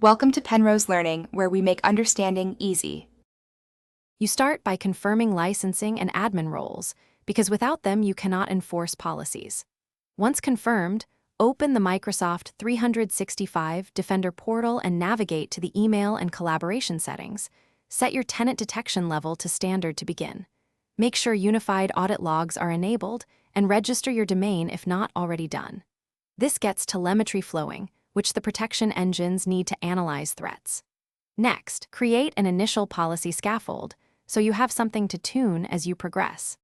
Welcome to Penrose Learning, where we make understanding easy. You start by confirming licensing and admin roles, because without them you cannot enforce policies. Once confirmed, open the Microsoft 365 Defender portal and navigate to the email and collaboration settings. Set your tenant detection level to standard to begin. Make sure unified audit logs are enabled and register your domain if not already done. This gets telemetry flowing, which the protection engines need to analyze threats. Next, create an initial policy scaffold so you have something to tune as you progress.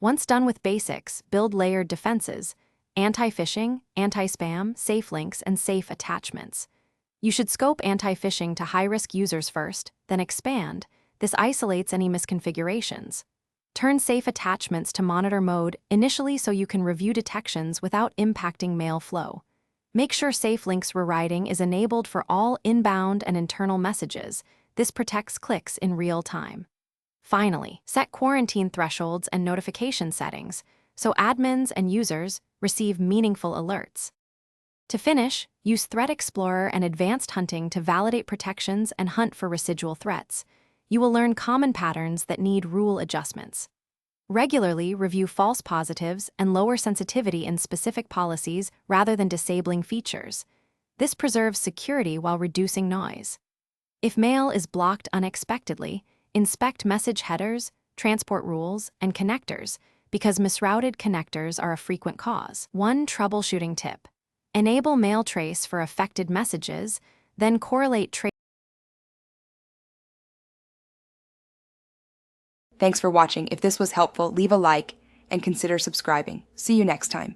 Once done with basics, build layered defenses: anti-phishing, anti-spam, safe links, and safe attachments. You should scope anti-phishing to high-risk users first, then expand. This isolates any misconfigurations. Turn safe attachments to monitor mode initially so you can review detections without impacting mail flow. Make sure safe links rewriting is enabled for all inbound and internal messages. This protects clicks in real time. Finally, set quarantine thresholds and notification settings so admins and users receive meaningful alerts. To finish, use Threat Explorer and Advanced Hunting to validate protections and hunt for residual threats. You will learn common patterns that need rule adjustments. Regularly review false positives and lower sensitivity in specific policies rather than disabling features. This preserves security while reducing noise. If mail is blocked unexpectedly, inspect message headers, transport rules, and connectors, because misrouted connectors are a frequent cause. One troubleshooting tip: enable mail trace for affected messages, then correlate trace. Thanks for watching. If this was helpful, leave a like and consider subscribing. See you next time.